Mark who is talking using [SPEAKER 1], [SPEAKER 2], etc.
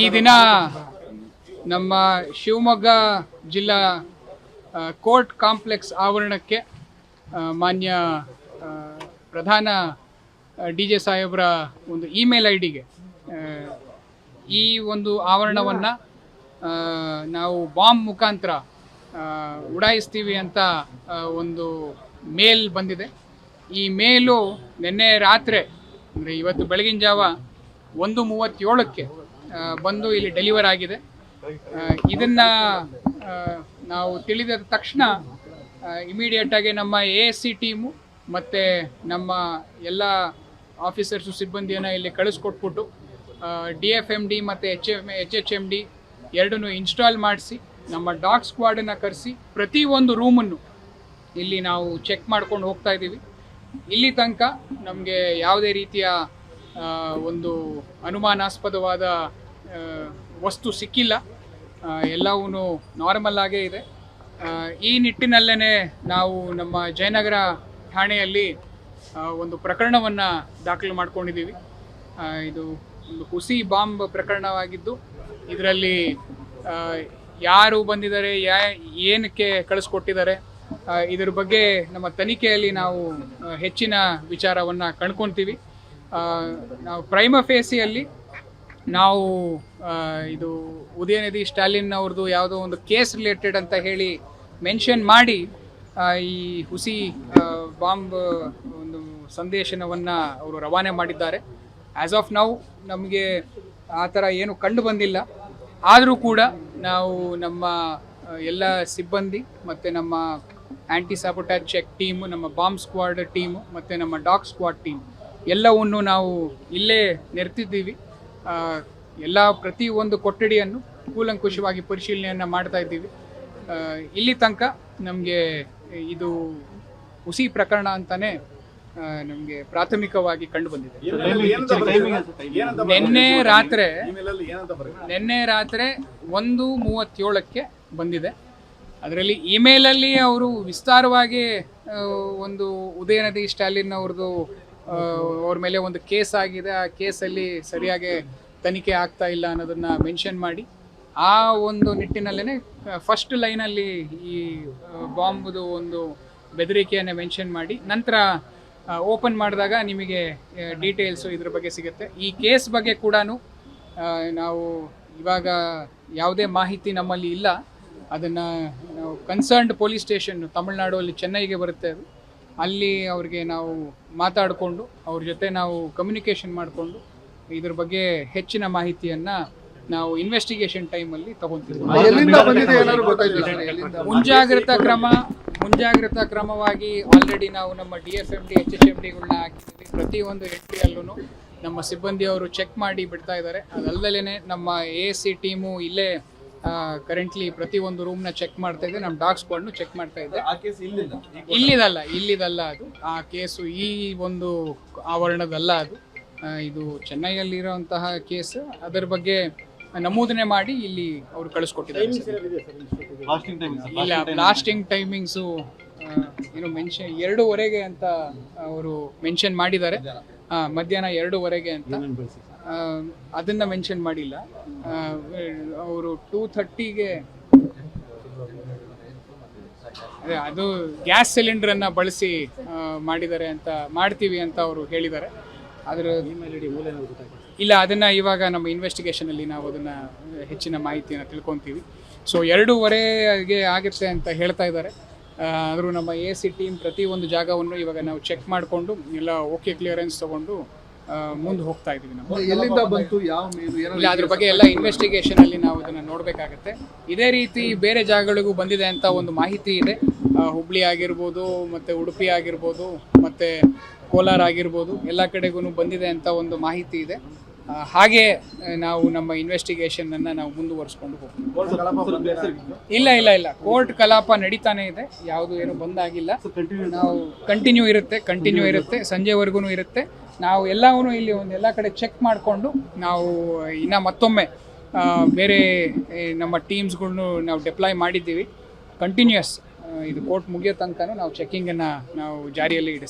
[SPEAKER 1] ಈ ದಿನ ನಮ್ಮ ಶಿವಮೊಗ್ಗ ಜಿಲ್ಲಾ ಕೋರ್ಟ್ ಕಾಂಪ್ಲೆಕ್ಸ್ ಆವರಣಕ್ಕೆ ಮಾನ್ಯ ಪ್ರಧಾನ ಡಿ ಜೆ ಸಾಹೇಬ್ರ ಒಂದು ಇಮೇಲ್ ಐ ಡಿಗೆ ಈ ಒಂದು ಆವರಣವನ್ನು ನಾವು ಬಾಂಬ್ ಮುಖಾಂತರ ಉಡಾಯಿಸ್ತೀವಿ ಅಂತ ಒಂದು ಮೇಲ್ ಬಂದಿದೆ. ಈ ಮೇಲು ನಿನ್ನೆ ರಾತ್ರಿ ಅಂದರೆ ಇವತ್ತು ಬೆಳಗಿನ ಜಾವ 1:37ಕ್ಕೆ ಬಂದು ಇಲ್ಲಿ ಡೆಲಿವರ್ ಆಗಿದೆ. ಇದನ್ನು ನಾವು ತಿಳಿದ ತಕ್ಷಣ ಇಮಿಡಿಯೇಟಾಗಿ ನಮ್ಮ ASC ಟೀಮು ಮತ್ತು ನಮ್ಮ ಎಲ್ಲ ಆಫೀಸರ್ಸು ಸಿಬ್ಬಂದಿಯನ್ನು ಇಲ್ಲಿ ಕಳಿಸ್ಕೊಟ್ಬಿಟ್ಟು DFMD ಮತ್ತು HHMD ಎರಡನ್ನೂ ಇನ್ಸ್ಟಾಲ್ ಮಾಡಿಸಿ ನಮ್ಮ ಡಾಗ್ ಸ್ಕ್ವಾಡನ್ನು ಕರೆಸಿ ಪ್ರತಿಯೊಂದು ರೂಮನ್ನು ಇಲ್ಲಿ ನಾವು ಚೆಕ್ ಮಾಡ್ಕೊಂಡು ಹೋಗ್ತಾ ಇದ್ದೀವಿ. ಇಲ್ಲಿ ತನಕ ನಮಗೆ ಯಾವುದೇ ರೀತಿಯ ಒಂದು ಅನುಮಾನಾಸ್ಪದವಾದ ವಸ್ತು ಸಿಕ್ಕಿಲ್ಲ. ಎಲ್ಲವೂ ನಾರ್ಮಲ್ ಆಗೇ ಇದೆ. ಈ ನಿಟ್ಟಿನಲ್ಲೇ ನಾವು ನಮ್ಮ ಜಯನಗರ ಠಾಣೆಯಲ್ಲಿ ಒಂದು ಪ್ರಕರಣವನ್ನು ದಾಖಲು ಮಾಡ್ಕೊಂಡಿದ್ದೀವಿ. ಇದು ಒಂದು ಹುಸಿ ಬಾಂಬ್ ಪ್ರಕರಣವಾಗಿದ್ದು ಇದರಲ್ಲಿ ಯಾರು ಬಂದಿದ್ದಾರೆ, ಏನಕ್ಕೆ ಕಳಿಸ್ಕೊಟ್ಟಿದ್ದಾರೆ, ಇದರ ಬಗ್ಗೆ ನಮ್ಮ ತನಿಖೆಯಲ್ಲಿ ನಾವು ಹೆಚ್ಚಿನ ವಿಚಾರವನ್ನು ಕಂಡ್ಕೊತೀವಿ. ನಾವು ಪ್ರೈಮ ಫೇಸಿಯಲ್ಲಿ ನಾವು ಇದು ಉದಯನಿಧಿ ಸ್ಟಾಲಿನ್ ಅವ್ರದ್ದು ಯಾವುದೋ ಒಂದು ಕೇಸ್ ರಿಲೇಟೆಡ್ ಅಂತ ಹೇಳಿ ಮೆನ್ಷನ್ ಮಾಡಿ ಈ ಹುಸಿ ಬಾಂಬ್ ಒಂದು ಸಂದೇಶನವನ್ನು ಅವರು ರವಾನೆ ಮಾಡಿದ್ದಾರೆ. ಆ್ಯಸ್ ಆಫ್ ನೌ ನಮಗೆ ಆ ಥರ ಏನು ಕಂಡು ಬಂದಿಲ್ಲ. ಆದರೂ ಕೂಡ ನಾವು ನಮ್ಮ ಎಲ್ಲ ಸಿಬ್ಬಂದಿ ಮತ್ತು ನಮ್ಮ ಆ್ಯಂಟಿ ಸಾಬೋಟಾಜ್ ಚೆಕ್ ಟೀಮು, ನಮ್ಮ ಬಾಂಬ್ ಸ್ಕ್ವಾಡ್ ಟೀಮು ಮತ್ತು ನಮ್ಮ ಡಾಗ್ ಸ್ಕ್ವಾಡ್ ಟೀಮ್ ಎಲ್ಲವನ್ನು ನಾವು ಇಲ್ಲೇ ನೆರೆತಿದ್ದೀವಿ. ಎಲ್ಲ ಪ್ರತಿಯೊಂದು ಕೊಠಡಿಯನ್ನು ಕೂಲಂಕುಷವಾಗಿ ಪರಿಶೀಲನೆಯನ್ನು ಮಾಡ್ತಾ ಇದ್ದೀವಿ. ಇಲ್ಲಿ ತನಕ ನಮಗೆ ಇದು ಹುಸಿ ಪ್ರಕರಣ ಅಂತಲೇ ನಮಗೆ ಪ್ರಾಥಮಿಕವಾಗಿ ಕಂಡು ಬಂದಿದೆ. ನಿನ್ನೆ ರಾತ್ರಿ 1:37ಕ್ಕೆ ಬಂದಿದೆ. ಅದರಲ್ಲಿ ಇಮೇಲಲ್ಲಿ ಅವರು ವಿಸ್ತಾರವಾಗಿ ಒಂದು ಉದಯನಿಧಿ ಸ್ಟಾಲಿನ್ ಅವ್ರದ್ದು ಅವ್ರ ಮೇಲೆ ಒಂದು ಕೇಸ್ ಆಗಿದೆ, ಆ ಕೇಸಲ್ಲಿ ಸರಿಯಾಗಿ ತನಿಖೆ ಆಗ್ತಾ ಇಲ್ಲ ಅನ್ನೋದನ್ನು ಮೆನ್ಷನ್ ಮಾಡಿ ಆ ಒಂದು ನಿಟ್ಟಿನಲ್ಲೇ ಫಸ್ಟ್ ಲೈನಲ್ಲಿ ಈ ಬಾಂಬ್ದು ಒಂದು ಬೆದರಿಕೆಯನ್ನು ಮೆನ್ಷನ್ ಮಾಡಿ ನಂತರ ಓಪನ್ ಮಾಡಿದಾಗ ನಿಮಗೆ ಡೀಟೇಲ್ಸು ಇದ್ರ ಬಗ್ಗೆ ಸಿಗುತ್ತೆ. ಈ ಕೇಸ್ ಬಗ್ಗೆ ಕೂಡ ನಾವು ಇವಾಗ ಯಾವುದೇ ಮಾಹಿತಿ ನಮ್ಮಲ್ಲಿ ಇಲ್ಲ. ಅದನ್ನು ನಾವು ಕನ್ಸರ್ನ್ಡ್ ಪೊಲೀಸ್ ಸ್ಟೇಷನ್ ತಮಿಳ್ನಾಡು ಅಲ್ಲಿ ಚೆನ್ನೈಗೆ ಬರುತ್ತೆ, ಅದು ಅಲ್ಲಿ ಅವ್ರಿಗೆ ನಾವು ಮಾತಾಡಿಕೊಂಡು ಅವ್ರ ಜೊತೆ ನಾವು ಕಮ್ಯುನಿಕೇಷನ್ ಮಾಡಿಕೊಂಡು ಇದ್ರ ಬಗ್ಗೆ ಹೆಚ್ಚಿನ ಮಾಹಿತಿಯನ್ನು ನಾವು ಇನ್ವೆಸ್ಟಿಗೇಷನ್ ಟೈಮಲ್ಲಿ ತಗೊತೀವಿ. ಮುಂಜಾಗ್ರತಾ ಕ್ರಮವಾಗಿ ಆಲ್ರೆಡಿ ನಾವು ನಮ್ಮ DFMD HHMDಗಳನ್ನ ಹಾಕಿದ್ದೀವಿ. ಪ್ರತಿಯೊಂದು ಎಂಟ್ರಿಯಲ್ಲೂ ನಮ್ಮ ಸಿಬ್ಬಂದಿಯವರು ಚೆಕ್ ಮಾಡಿ ಬಿಡ್ತಾ ಇದ್ದಾರೆ. ಅದಲ್ಲದೇ ನಮ್ಮ ASC ಟೀಮು ಇಲ್ಲೇ ಕರೆಂಟ್ಲಿ ಪ್ರತಿಯೊಂದು ರೂಮ್ನ ಚೆಕ್ ಮಾಡ್ತಾ ಇದೆ. ನಮ್ಮ ಡಾಗ್ ಸ್ಕ್ವಾಡ್ನು ಚೆಕ್ ಮಾಡ್ತಾ ಇದೆ. ಇಲ್ಲಿದಲ್ಲ ಅದು ಆ ಕೇಸು ಈ ಒಂದು ಆವರಣದಲ್ಲ, ಅದು ಇದು ಚೆನ್ನೈಯಲ್ಲಿರುವಂತಹ ಕೇಸ್. ಅದರ ಬಗ್ಗೆ ನಮೂದನೆ ಮಾಡಿ ಇಲ್ಲಿ ಅವರು ಕಳಿಸ್ಕೊಟ್ಟಿದ್ದಾರೆ. ಇಲ್ಲ, ಬ್ಲಾಸ್ಟಿಂಗ್ ಟೈಮಿಂಗ್ಸು ಏನು ಮೆನ್ಷನ್ 2:15 ಅಂತ ಅವರು ಮೆನ್ಷನ್ ಮಾಡಿದ್ದಾರೆ. ಮಧ್ಯಾಹ್ನ 2:15 ಅಂತ ಅದನ್ನ ಮೆನ್ಷನ್ ಮಾಡಿಲ್ಲ. ಅವರು 2:30ಗೆ ಅದು ಗ್ಯಾಸ್ ಸಿಲಿಂಡರನ್ನು ಬಳಸಿ ಮಾಡಿದ್ದಾರೆ ಅಂತ ಮಾಡ್ತೀವಿ ಅಂತ ಅವರು ಹೇಳಿದ್ದಾರೆ. ಅದರ ಇಲ್ಲ, ಅದನ್ನು ಇವಾಗ ನಮ್ಮ ಇನ್ವೆಸ್ಟಿಗೇಷನಲ್ಲಿ ನಾವು ಅದನ್ನು ಹೆಚ್ಚಿನ ಮಾಹಿತಿಯನ್ನು ತಿಳ್ಕೊತೀವಿ. ಸೊ 2:15ಗೆ ಆಗುತ್ತೆ ಅಂತ ಹೇಳ್ತಾ ಇದ್ದಾರೆ. ಆದರೂ ನಮ್ಮ ASC ಟೀಮ್ ಪ್ರತಿಯೊಂದು ಜಾಗವನ್ನು ಇವಾಗ ನಾವು ಚೆಕ್ ಮಾಡಿಕೊಂಡು ಎಲ್ಲ ಓಕೆ ಕ್ಲಿಯರೆನ್ಸ್ ತೊಗೊಂಡು ಮುಂದೆ ಹೋಗ್ತಾ ಇದ್ದೀವಿ. ನಾವು ಇಲ್ಲ, ಅದ್ರ ಬಗ್ಗೆ ಎಲ್ಲ ಇನ್ವೆಸ್ಟಿಗೇಷನಲ್ಲಿ ನಾವು ಇದನ್ನು ನೋಡಬೇಕಾಗತ್ತೆ. ಇದೇ ರೀತಿ ಬೇರೆ ಜಾಗಗಳಿಗೂ ಬಂದಿದೆ ಅಂತ ಒಂದು ಮಾಹಿತಿ ಇದೆ. ಹುಬ್ಳಿ ಆಗಿರ್ಬೋದು, ಮತ್ತು ಉಡುಪಿ ಆಗಿರ್ಬೋದು, ಮತ್ತು ಕೋಲಾರ ಆಗಿರ್ಬೋದು, ಎಲ್ಲ ಕಡೆಗೂ ಬಂದಿದೆ ಅಂತ ಒಂದು ಮಾಹಿತಿ ಇದೆ. ಹಾಗೆ ನಾವು ನಮ್ಮ ಇನ್ವೆಸ್ಟಿಗೇಷನನ್ನು ನಾವು ಮುಂದುವರಿಸ್ಕೊಂಡು ಹೋಗ್ತೀವಿ. ಇಲ್ಲ, ಕೋರ್ಟ್ ಕಲಾಪ ನಡೀತಾನೆ ಇದೆ, ಯಾವುದು ಏನು ಬಂದಾಗಿಲ್ಲ. ನಾವು ಕಂಟಿನ್ಯೂ ಇರುತ್ತೆ, ಸಂಜೆವರೆಗೂ ಇರುತ್ತೆ. ನಾವು ಎಲ್ಲವೂ ಇಲ್ಲಿ ಎಲ್ಲ ಕಡೆ ಚೆಕ್ ಮಾಡಿಕೊಂಡು ನಾವು ಇನ್ನು ಮತ್ತೊಮ್ಮೆ ಬೇರೆ ನಮ್ಮ ಟೀಮ್ಸ್ಗಳ್ನು ನಾವು ಡಿಪ್ಲಾಯ್ ಮಾಡಿದ್ದೀವಿ. ಕಂಟಿನ್ಯೂಯಸ್ ಇದು ಕೋರ್ಟ್ ಮುಗಿಯೋ ತನಕ ನಾವು ಚೆಕ್ಕಿಂಗನ್ನು ನಾವು ಜಾರಿಯಲ್ಲಿ ಇಡಿಸ್ತೀವಿ.